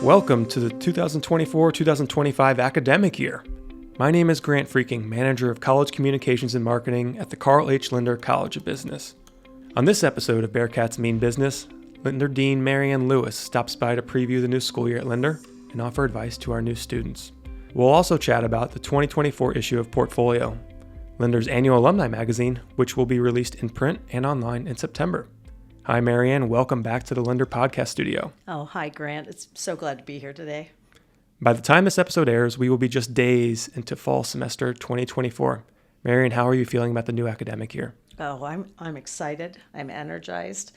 Welcome to the 2024-2025 academic year. My name is Grant Freaking, Manager of College Communications and Marketing at the Carl H. Lindner College of Business. On this episode of Bearcats Mean Business, Lindner Dean Marianne Lewis stops by to preview the new school year at Lindner and offer advice to our new students. We'll also chat about the 2024 issue of Portfolio, Lindner's annual alumni magazine, which will be released in print and online in September. Hi, Marianne. Welcome back to the Lindner podcast studio. Oh, hi, Grant. It's so glad to be here today. By the time this episode airs, we will be just days into fall semester 2024. Marianne, how are you feeling about the new academic year? Oh, I'm excited. I'm energized.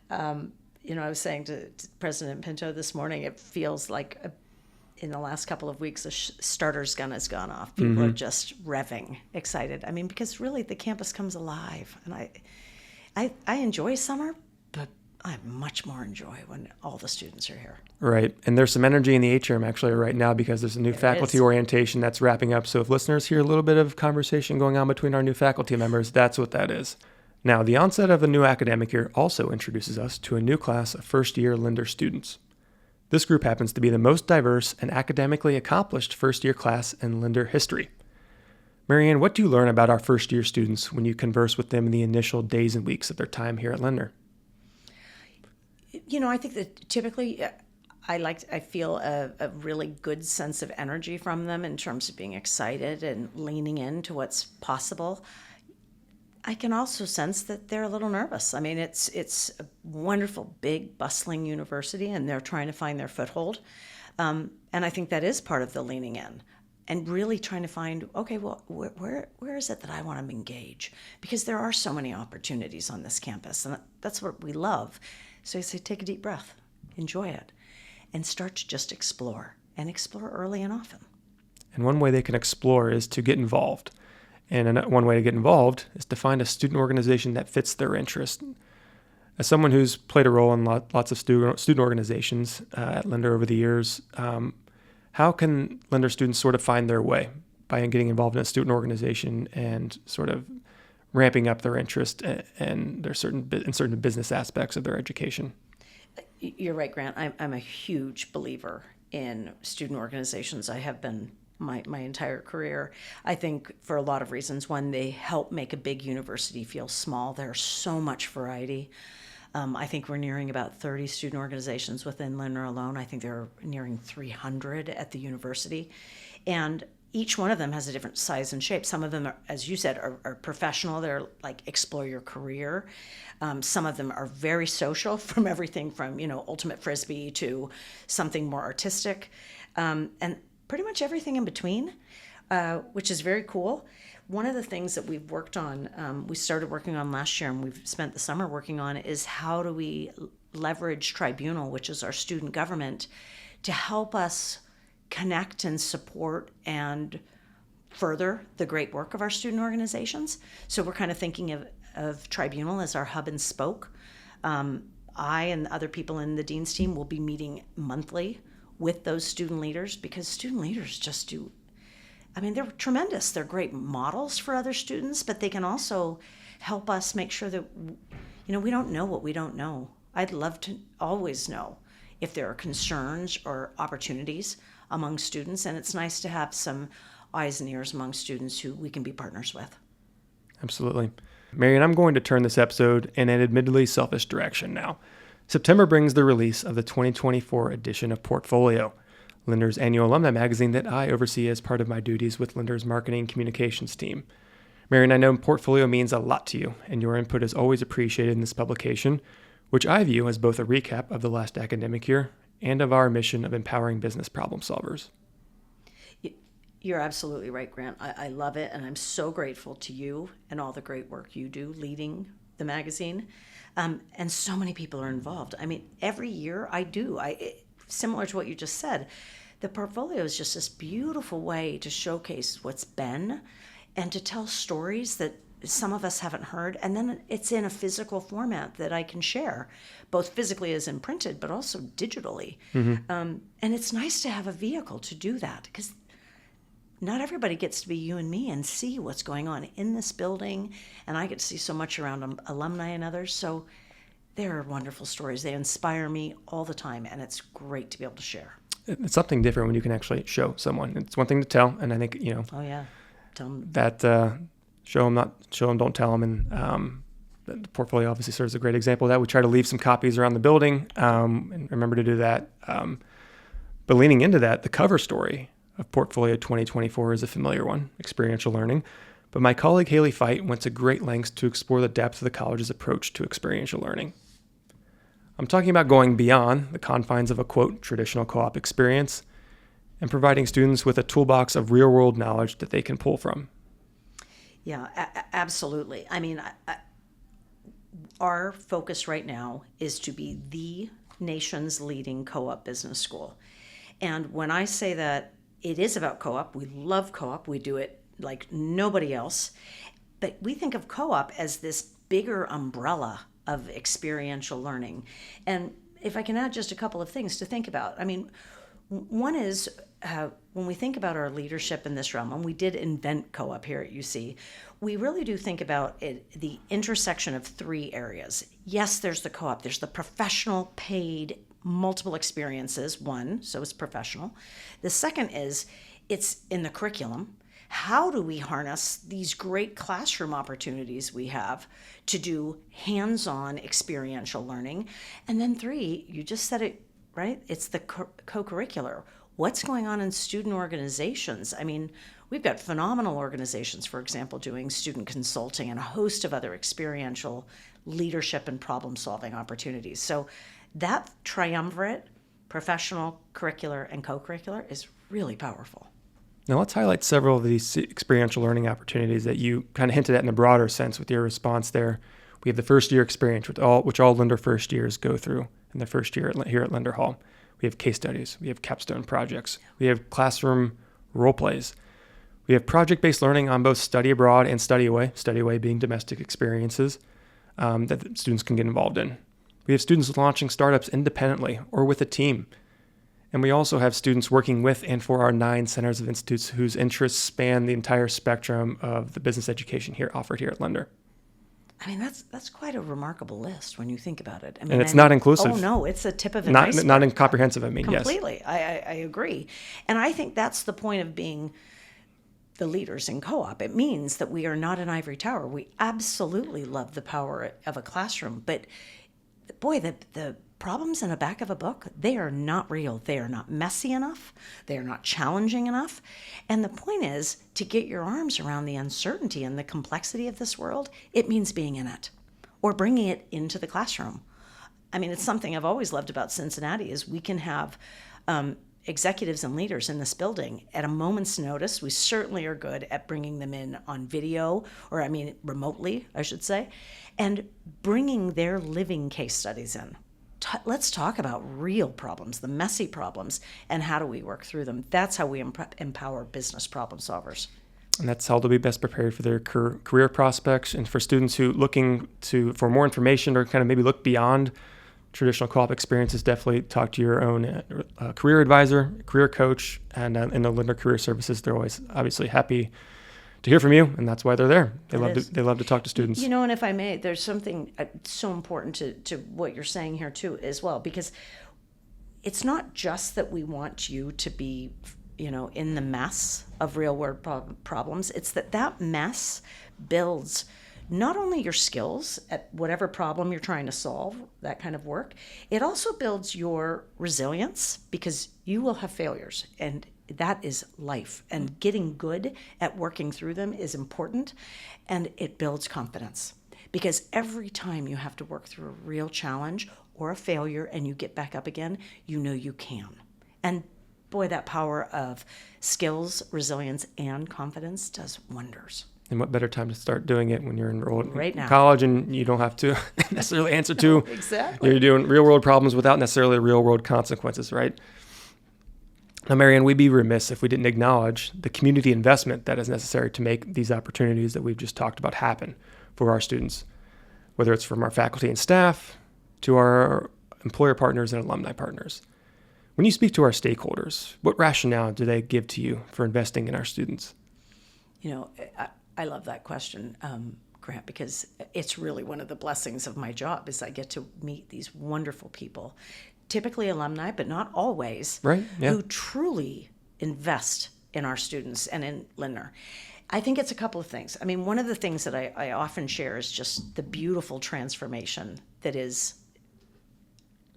I was saying to President Pinto this morning, it feels like in the last couple of weeks, the starter's gun has gone off. People are just revving, excited. I mean, because really the campus comes alive. And I enjoy summer, but I much more enjoy when all the students are here. Right. And there's some energy in the atrium actually right now because there's a new faculty orientation that's wrapping up. So if listeners hear a little bit of conversation going on between our new faculty members, that's what that is. Now, the onset of the new academic year also introduces us to a new class of first-year Lindner students. This group happens to be the most diverse and academically accomplished first-year class in Lindner history. Marianne, what do you learn about our first-year students when you converse with them in the initial days and weeks of their time here at Lindner? I think that typically I feel a really good sense of energy from them in terms of being excited and leaning into what's possible. I can also sense that they're a little nervous. I mean, it's a wonderful, big, bustling university, and they're trying to find their foothold. And I think that is part of the leaning in and really trying to find, okay, well, where is it that I want to engage? Because there are so many opportunities on this campus, and that's what we love. So I say, take a deep breath, enjoy it, and start to just explore, and explore early and often. And one way they can explore is to get involved. And one way to get involved is to find a student organization that fits their interest. As someone who's played a role in lots of student organizations at Lindner over the years, how can Lindner students sort of find their way by getting involved in a student organization and sort of ramping up their interest and their certain business aspects of their education? You're right, Grant. I'm a huge believer in student organizations. I have been my entire career. I think for a lot of reasons. One, they help make a big university feel small. There's so much variety. I think we're nearing about 30 student organizations within Lindner alone. I think they're nearing 300 at the university. And each one of them has a different size and shape. Some of them, are, as you said, are professional. They're like explore your career. Some of them are very social, from everything from, ultimate frisbee to something more artistic. And pretty much everything in between, which is very cool. One of the things that we've worked on, we started working on last year and we've spent the summer working on, is how do we leverage Tribunal, which is our student government, to help us connect and support and further the great work of our student organizations. So we're kind of thinking of Tribunal as our hub and spoke. I and other people in the Dean's team will be meeting monthly with those student leaders, because student leaders just they're tremendous. They're great models for other students, but they can also help us make sure that, we don't know what we don't know. I'd love to always know if there are concerns or opportunities among students, and it's nice to have some eyes and ears among students who we can be partners with. Absolutely. Marianne, I'm going to turn this episode in an admittedly selfish direction now. September brings the release of the 2024 edition of Portfolio, Lindner's annual alumni magazine that I oversee as part of my duties with Lindner's marketing communications team. Marianne, I know Portfolio means a lot to you, and your input is always appreciated in this publication, which I view as both a recap of the last academic year and of our mission of empowering business problem solvers. You're absolutely right, Grant. I love it, and I'm so grateful to you and all the great work you do leading the magazine. And so many people are involved. I mean, every year similar to what you just said, the portfolio is just this beautiful way to showcase what's been and to tell stories that some of us haven't heard. And then it's in a physical format that I can share, both physically as in printed, but also digitally. And it's nice to have a vehicle to do that, because not everybody gets to be you and me and see what's going on in this building. And I get to see so much around alumni and others. So they're wonderful stories. They inspire me all the time, and it's great to be able to share. it's something different when you can actually show someone. It's one thing to tell, and I think, Oh yeah, tell 'em. that show them, don't tell them. And the portfolio obviously serves a great example of that. We try to leave some copies around the building, and remember to do that. But leaning into that, the cover story of Portfolio 2024 is a familiar one, experiential learning. But my colleague Haley Feit went to great lengths to explore the depth of the college's approach to experiential learning. I'm talking about going beyond the confines of a, quote, traditional co-op experience and providing students with a toolbox of real-world knowledge that they can pull from. Yeah, absolutely. I mean, our focus right now is to be the nation's leading co-op business school. And when I say that it is about co-op, we love co-op, we do it like nobody else, but we think of co-op as this bigger umbrella of experiential learning. And if I can add just a couple of things to think about, I mean, one is when we think about our leadership in this realm, and we did invent co-op here at UC, we really do think about the intersection of three areas. Yes, there's the co-op, there's the professional paid multiple experiences, one, so it's professional. The second is it's in the curriculum. How do we harness these great classroom opportunities we have to do hands-on experiential learning? And then three, you just said it, right? It's the co-curricular. What's going on in student organizations? I mean, we've got phenomenal organizations, for example, doing student consulting and a host of other experiential leadership and problem-solving opportunities. So that triumvirate, professional, curricular, and co-curricular, is really powerful. Now let's highlight several of these experiential learning opportunities that you kind of hinted at in a broader sense with your response there. We have the first year experience, which all Lindner first years go through in their first year here at Lindner Hall. We have case studies. We have capstone projects. We have classroom role plays. We have project-based learning on both study abroad and study away being domestic experiences that students can get involved in. We have students launching startups independently or with a team. And we also have students working with and for our 9 centers of institutes whose interests span the entire spectrum of the business education offered here at Lindner. I mean, that's quite a remarkable list when you think about it. I mean, and it's not inclusive. Oh, no, it's a tip of an iceberg. Not incomprehensive, I mean, Completely. Yes. I agree. And I think that's the point of being the leaders in co-op. It means that we are not an ivory tower. We absolutely love the power of a classroom. But, boy, the problems in the back of a book, they are not real. They are not messy enough. They are not challenging enough. And the point is to get your arms around the uncertainty and the complexity of this world. It means being in it or bringing it into the classroom. I mean, it's something I've always loved about Cincinnati is we can have executives and leaders in this building at a moment's notice. We certainly are good at bringing them in on video, or remotely, I should say, and bringing their living case studies in. Let's talk about real problems, the messy problems, and how do we work through them. That's how we empower business problem solvers. And that's how they'll be best prepared for their career prospects, and for students who looking for more information or kind of maybe look beyond traditional co-op experiences, definitely talk to your own career advisor, career coach, and in the Lindner Career Services, they're always obviously happy to hear from you, and that's why they're there. They love to talk to students. You know, and if I may, there's something so important to what you're saying here too as well, because it's not just that we want you to be, in the mess of real world problems. It's that mess builds not only your skills at whatever problem you're trying to solve, that kind of work, it also builds your resilience, because you will have failures, and that is life. And getting good at working through them is important, and it builds confidence. Because every time you have to work through a real challenge or a failure and you get back up again, you know you can. And boy, that power of skills, resilience, and confidence does wonders. And what better time to start doing it when you're enrolled right in college and you don't have to necessarily answer to. Exactly. You're doing real world problems without necessarily real world consequences, right? Now, Marianne, we'd be remiss if we didn't acknowledge the community investment that is necessary to make these opportunities that we've just talked about happen for our students, whether it's from our faculty and staff to our employer partners and alumni partners. When you speak to our stakeholders, what rationale do they give to you for investing in our students? I love that question, Grant, because it's really one of the blessings of my job is I get to meet these wonderful people, typically alumni, but not always, Right, yeah. who truly invest in our students and in Lindner. I think it's a couple of things. I mean, one of the things that I often share is just the beautiful transformation that is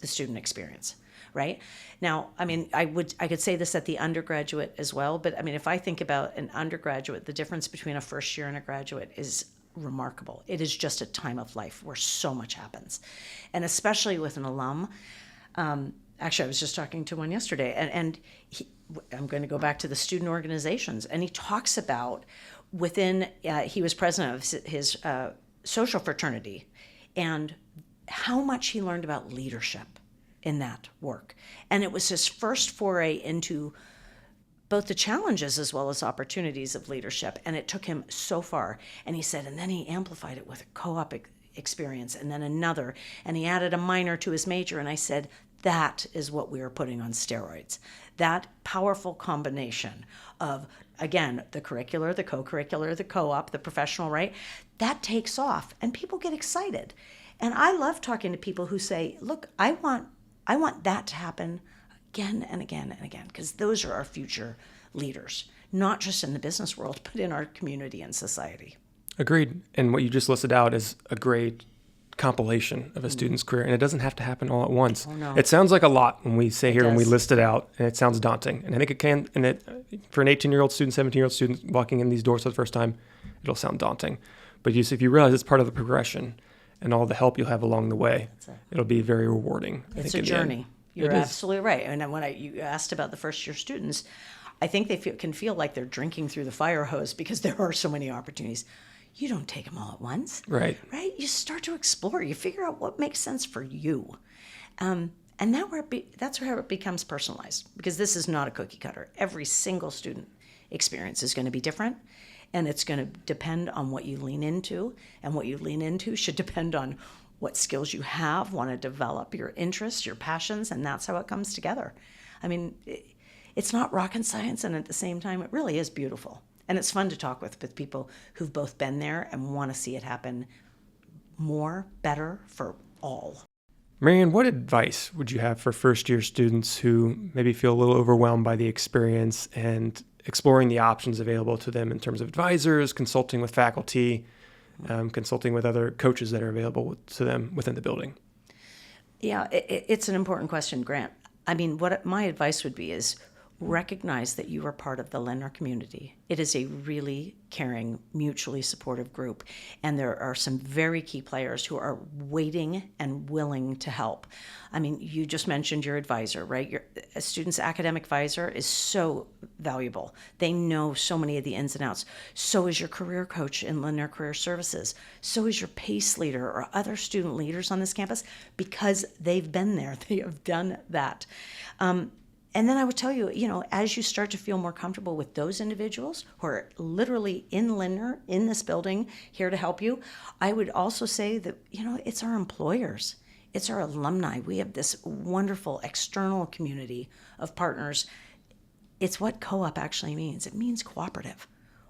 the student experience, right? Now, I mean, I could say this at the undergraduate as well, but I mean, if I think about an undergraduate, the difference between a first year and a graduate is remarkable. It is just a time of life where so much happens. And especially with an alum, actually, I was just talking to one yesterday, and I'm going to go back to the student organizations, and he talks about he was president of his social fraternity, and how much he learned about leadership in that work. And it was his first foray into both the challenges as well as opportunities of leadership, and it took him so far. And he said, and then he amplified it with a co-op experience, and then another, and he added a minor to his major. And I said, that is what we are putting on steroids. That powerful combination of, again, the curricular, the co-curricular, the co-op, the professional, right? That takes off, and people get excited. And I love talking to people who say, look, I want that to happen again and again and again, because those are our future leaders, not just in the business world, but in our community and society. Agreed. And what you just listed out is a great compilation of a student's career, and it doesn't have to happen all at once. Oh, no. It sounds like a lot when we say here, when we does. list it out, and it sounds daunting. And I think it can, for an 18-year-old student, 17-year-old student walking in these doors for the first time, it'll sound daunting. But if you realize it's part of the progression and all the help you'll have along the way, it'll be very rewarding. It's a journey. You're absolutely right. And when you asked about the first year students, I think they can feel like they're drinking through the fire hose because there are so many opportunities. You don't take them all at once. Right. You start to explore. You figure out what makes sense for you. And that's where it becomes personalized, because this is not a cookie cutter. Every single student experience is going to be different, and it's going to depend on what you lean into, and what you lean into should depend on what skills you want to develop, your interests, your passions, and that's how it comes together. I mean, it's not rocket science, and at the same time, it really is beautiful. And it's fun to talk with people who've both been there and want to see it happen more, better for all. Marianne, what advice would you have for first-year students who maybe feel a little overwhelmed by the experience and exploring the options available to them in terms of advisors, consulting with faculty, consulting with other coaches that are available to them within the building? Yeah, it's an important question, Grant. I mean, what my advice would be is recognize that you are part of the Lindner community. It is a really caring, mutually supportive group, and there are some very key players who are waiting and willing to help. I mean, you just mentioned your advisor, right? A student's academic advisor is so valuable. They know so many of the ins and outs. So is your career coach in Lindner Career Services. So is your PACE leader or other student leaders on this campus, because they've been there. They have done that. And then I would tell you, as you start to feel more comfortable with those individuals who are literally in Lindner, in this building, here to help you, I would also say that, it's our employers. It's our alumni. We have this wonderful external community of partners. It's what co-op actually means. It means cooperative.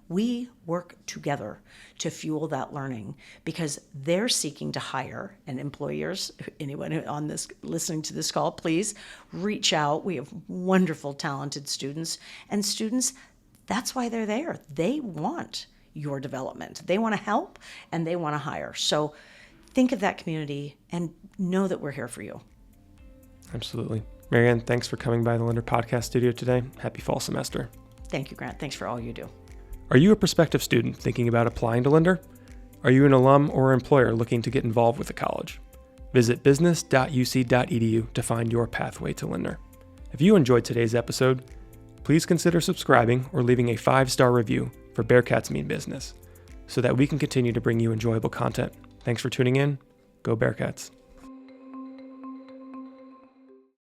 We work together to fuel that learning, because they're seeking to hire, and employers, anyone on this listening to this call, please reach out. We have wonderful, talented students, and students, that's why they're there. They want your development. They want to help, and they want to hire. So think of that community and know that we're here for you. Absolutely. Marianne, thanks for coming by the Lindner Podcast Studio today. Happy fall semester. Thank you, Grant. Thanks for all you do. Are you a prospective student thinking about applying to Lindner? Are you an alum or employer looking to get involved with the college? Visit business.uc.edu to find your pathway to Lindner. If you enjoyed today's episode, please consider subscribing or leaving a 5-star review for Bearcats Mean Business so that we can continue to bring you enjoyable content. Thanks for tuning in. Go Bearcats.